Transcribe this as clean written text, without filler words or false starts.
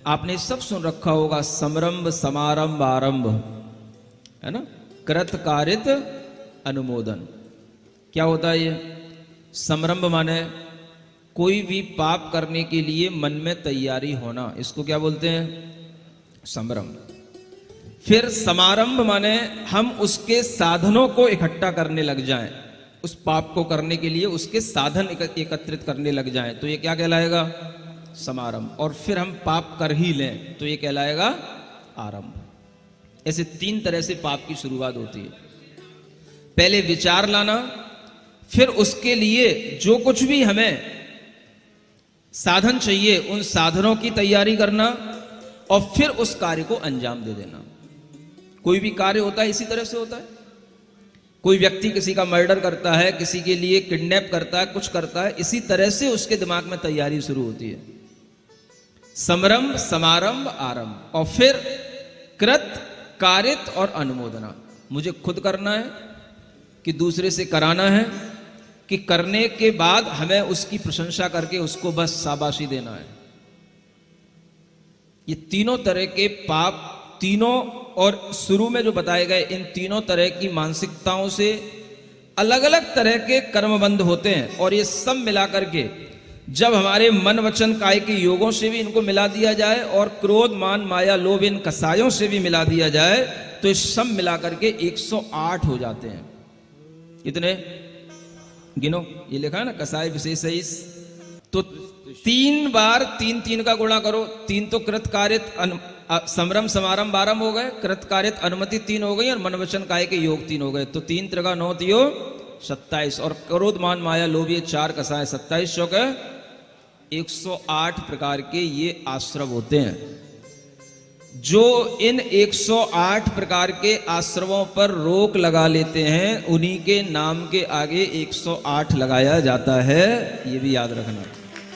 आपने सब सुन रखा होगा, समरंभ समारंभ आरंभ, है ना, कृत कारित अनुमोदन। क्या होता है ये? समरंभ माने कोई भी पाप करने के लिए मन में तैयारी होना, इसको क्या बोलते हैं? समरंभ। फिर समारंभ माने हम उसके साधनों को इकट्ठा करने लग जाएं, उस पाप को करने के लिए उसके साधन एकत्रित करने लग जाएं, तो ये क्या कहलाएगा? समारंभ। और फिर हम पाप कर ही लें तो ये कहलाएगा आरंभ। ऐसे तीन तरह से पाप की शुरुआत होती है। पहले विचार लाना, फिर उसके लिए जो कुछ भी हमें साधन चाहिए उन साधनों की तैयारी करना, और फिर उस कार्य को अंजाम दे देना। कोई भी कार्य होता है इसी तरह से होता है। कोई व्यक्ति किसी का मर्डर करता है, किसी के लिए किडनैप करता है, कुछ करता है, इसी तरह से उसके दिमाग में तैयारी शुरू होती है। समरंभ समारंभ आरंभ, और फिर कृत कारित और अनुमोदना। मुझे खुद करना है कि दूसरे से कराना है, कि करने के बाद हमें उसकी प्रशंसा करके उसको बस शाबाशी देना है। ये तीनों तरह के पाप, तीनों, और शुरू में जो बताए गए इन तीनों तरह की मानसिकताओं से अलग अलग तरह के कर्मबंध होते हैं। और ये सब मिला करके जब हमारे मन वचन काय के योगों से भी इनको मिला दिया जाए, और क्रोध मान माया लोभ इन कसायों से भी मिला दिया जाए, तो ये सब मिला करके 108 हो जाते हैं। कितने गिनो? ये लिखा है ना, कसाय विशेष 23। तो 3 बार 3 3 का गुणा करो। 3 तो कृत कारित समरंभ समारंभ आरंभ हो गए, कृत कारित अनुमति 3 हो गई, और मन वचन काय के योग 3 हो गए। तो 3 त्रिका 9 तियो 27, और क्रोध मान माया लोभ ये 4 कसाय 27 शोक 108 प्रकार के ये आश्रव होते हैं। जो इन 108 प्रकार के आश्रवों पर रोक लगा लेते हैं, उन्हीं के नाम के आगे 108 लगाया जाता है। ये भी याद रखना।